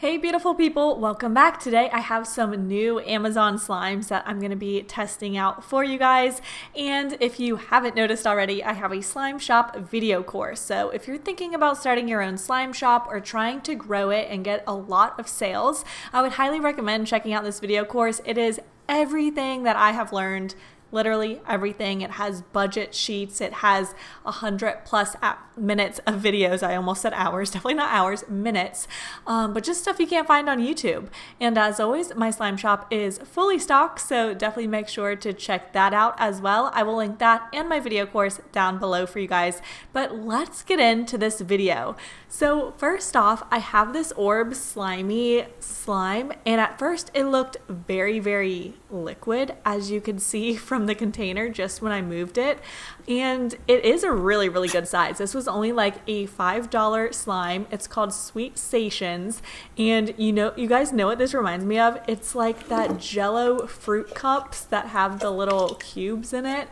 Hey beautiful people, welcome back. Today I have some new Amazon slimes that I'm going to be testing out for you guys. And if you haven't noticed already, I have a slime shop video course. So if you're thinking about starting your own slime shop or trying to grow it and get a lot of sales, I would highly recommend checking out this video course. It is everything that I have learned, literally everything. It has budget sheets. It has 100+ minutes of videos. I almost said hours, definitely not hours, minutes, but just stuff you can't find on YouTube. And as always, my slime shop is fully stocked, so definitely make sure to check that out as well. I will link that and my video course down below for you guys, but let's get into this video. So first off, I have this Orb Slimy Slime, and at first it looked very, very liquid, as you can see from the container just when I moved it, and it is a really, really good size. This was only like a $5 slime. It's called Sweet Stations, and you guys know what this reminds me of. It's like that Jello fruit cups that have the little cubes in it.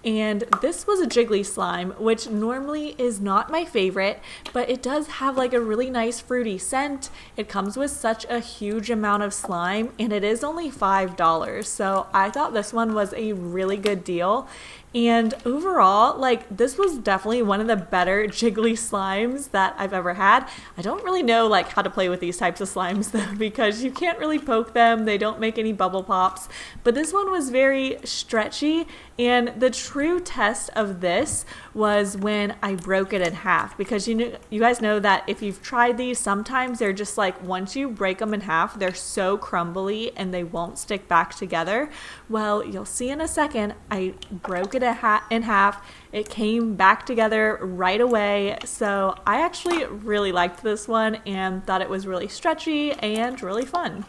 And this was a jiggly slime, which normally is not my favorite, but it does have like a really nice fruity scent. It comes with such a huge amount of slime, and it is only $5. So I thought this one was a really good deal. And overall, like, this was definitely one of the better jiggly slimes that I've ever had. I don't really know like how to play with these types of slimes though, because you can't really poke them. They don't make any bubble pops, but this one was very stretchy. And the true test of this was when I broke it in half, because you guys know that if you've tried these, sometimes they're just like, once you break them in half, they're so crumbly and they won't stick back together. Well, you'll see in a second, I broke it in half. It came back together right away. So I actually really liked this one and thought it was really stretchy and really fun.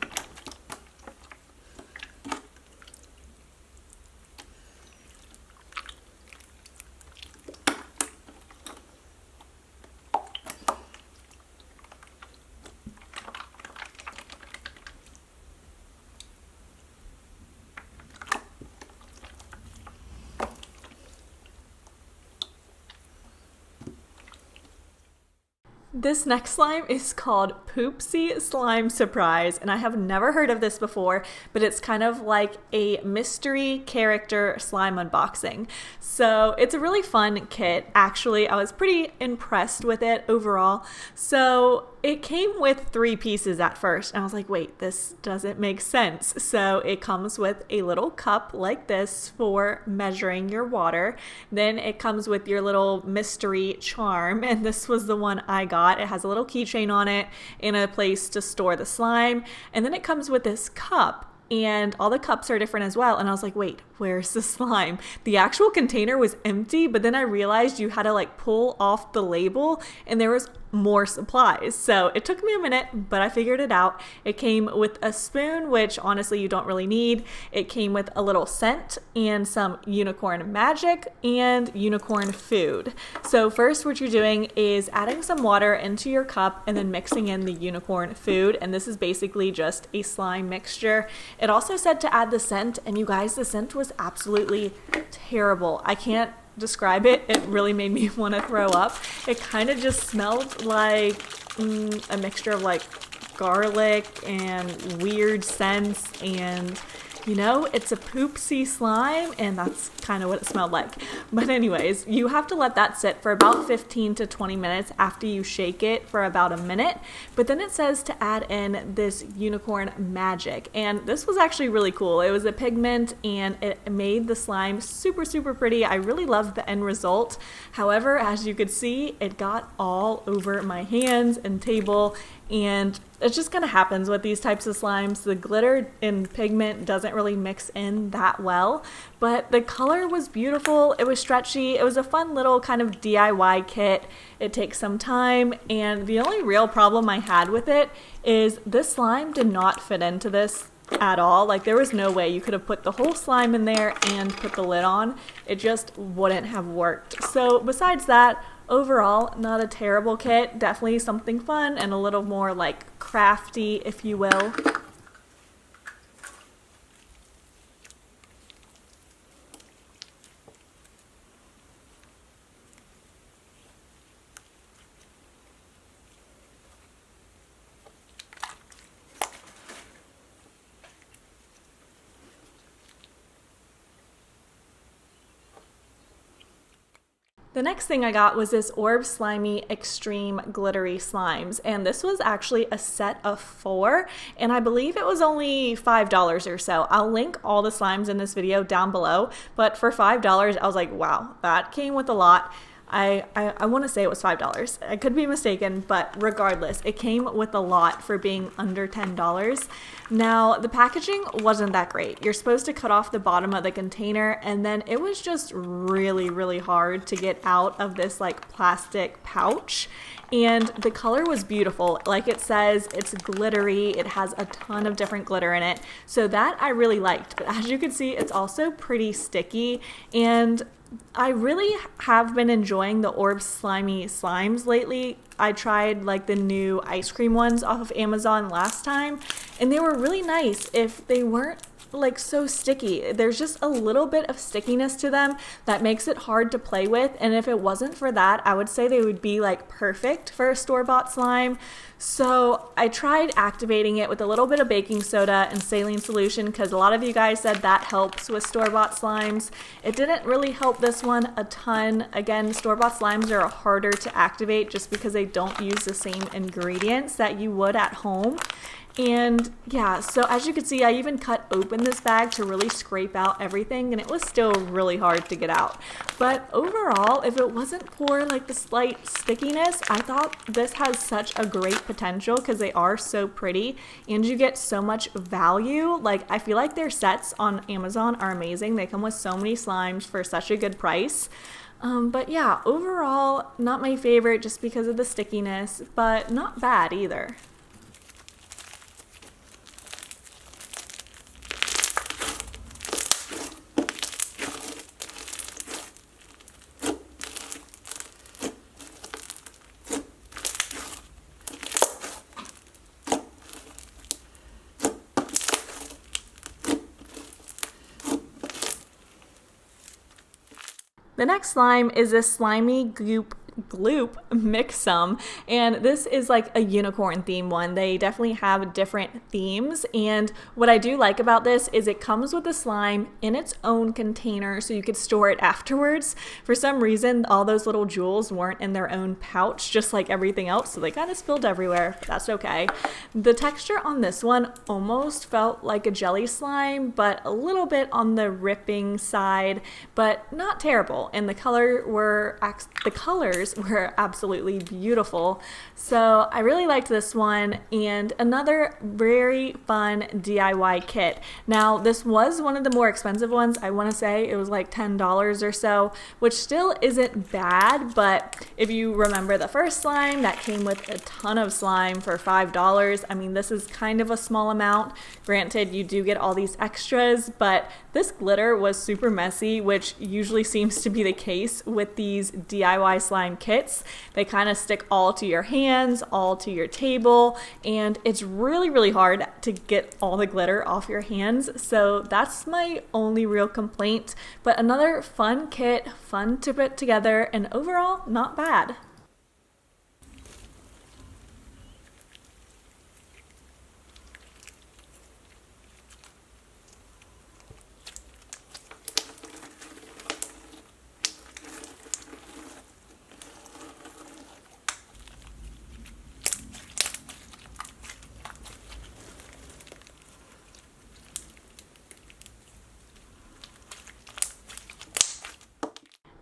This next slime is called Poopsie Slime Surprise, and I have never heard of this before, but it's kind of like a mystery character slime unboxing. So it's a really fun kit. Actually, I was pretty impressed with it overall. So it came with 3 pieces at first, and I was like, wait, this doesn't make sense. So it comes with a little cup like this for measuring your water. Then it comes with your little mystery charm, and this was the one I got. It has a little keychain on it and a place to store the slime. And then it comes with this cup, and all the cups are different as well. And I was like, wait, where's the slime? The actual container was empty, but then I realized you had to like pull off the label and there was more supplies. So it took me a minute, but I figured it out. It came with a spoon, which honestly you don't really need. It came with a little scent and some unicorn magic and unicorn food. So first what you're doing is adding some water into your cup and then mixing in the unicorn food. And this is basically just a slime mixture. It also said to add the scent, and you guys, the scent was absolutely terrible. I can't describe it. It really made me want to throw up. It kind of just smelled like a mixture of like garlic and weird scents, and it's a poopsie slime, and that's kind of what it smelled like. But anyways, you have to let that sit for about 15 to 20 minutes after you shake it for about a minute. But then it says to add in this unicorn magic, and this was actually really cool. It was a pigment and it made the slime super, super pretty. I really loved the end result. However, as you could see, it got all over my hands and table, and it just kind of happens with these types of slimes. The glitter and pigment doesn't really mix in that well, but the color was beautiful. It was stretchy. It was a fun little kind of DIY kit. It takes some time, and the only real problem I had with it is this slime did not fit into this at all. Like, there was no way you could have put the whole slime in there and put the lid on. It just wouldn't have worked. So besides that, overall, not a terrible kit. Definitely something fun and a little more like crafty, if you will. The next thing I got was this Orb Slimy Extreme Glittery Slimes, and this was actually a set of 4, and I believe it was only $5 or so. I'll link all the slimes in this video down below, but for $5, I was like, wow, that came with a lot. I want to say it was $5. I could be mistaken, but regardless, it came with a lot for being under $10. Now, the packaging wasn't that great. You're supposed to cut off the bottom of the container, and then it was just really, really hard to get out of this like plastic pouch. And the color was beautiful. Like it says, it's glittery. It has a ton of different glitter in it. So that I really liked. But as you can see, it's also pretty sticky, and I really have been enjoying the Orb Slimy Slimes lately. I tried like the new ice cream ones off of Amazon last time, and they were really nice if they weren't like so sticky. There's just a little bit of stickiness to them that makes it hard to play with, and if it wasn't for that, I would say they would be like perfect for a store-bought slime. So I tried activating it with a little bit of baking soda and saline solution because a lot of you guys said that helps with store-bought slimes. It didn't really help this one a ton. Again, store-bought slimes are harder to activate just because they don't use the same ingredients that you would at home. And yeah, so as you can see, I even cut open this bag to really scrape out everything, and it was still really hard to get out. But overall, if it wasn't for like the slight stickiness, I thought this has such a great potential because they are so pretty and you get so much value. Like, I feel like their sets on Amazon are amazing. They come with so many slimes for such a good price. But yeah, overall, not my favorite just because of the stickiness, but not bad either. The next slime is this slimy Goop Gloop mix-some, and this is like a unicorn theme one. They definitely have different themes, and what I do like about this is it comes with the slime in its own container so you could store it afterwards. For some reason, all those little jewels weren't in their own pouch just like everything else, so they kind of spilled everywhere, but that's okay. The texture on this one almost felt like a jelly slime, but a little bit on the ripping side, but not terrible, and the colors were absolutely beautiful. So I really liked this one, and another very fun DIY kit. Now, this was one of the more expensive ones. I want to say it was like $10 or so, which still isn't bad, but if you remember the first slime that came with a ton of slime for $5, I mean, this is kind of a small amount. Granted, you do get all these extras, but this glitter was super messy, which usually seems to be the case with these DIY slime kits. They kind of stick all to your hands, all to your table, and it's really, really hard to get all the glitter off your hands. So that's my only real complaint, but another fun kit, fun to put together, and overall, not bad.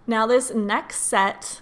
Now this next set,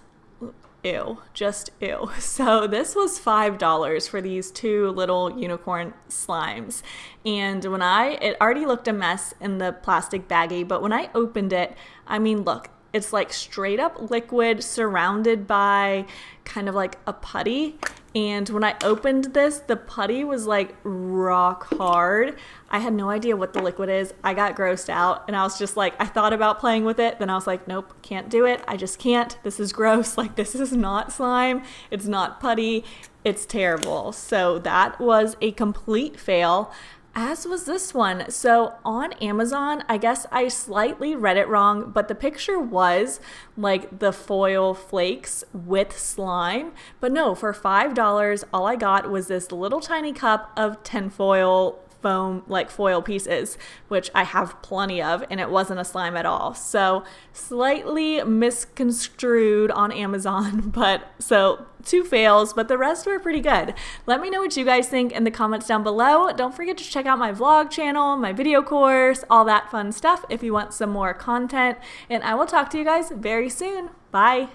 ew, just ew. So this was $5 for these two little unicorn slimes. And when it already looked a mess in the plastic baggie, but when I opened it, I mean, look, it's like straight up liquid surrounded by kind of like a putty. And when I opened this, the putty was like rock hard. I had no idea what the liquid is. I got grossed out, and I was just like, I thought about playing with it. Then I was like, nope, can't do it. I just can't. This is gross. Like, this is not slime. It's not putty. It's terrible. So that was a complete fail, as was this one. So on Amazon, I guess I slightly read it wrong, but the picture was like the foil flakes with slime. But no, for $5, all I got was this little tiny cup of tinfoil foam, like foil pieces, which I have plenty of, and it wasn't a slime at all. So slightly misconstrued on Amazon, but so 2 fails, but the rest were pretty good. Let me know what you guys think in the comments down below. Don't forget to check out my vlog channel, my video course, all that fun stuff if you want some more content, and I will talk to you guys very soon. Bye.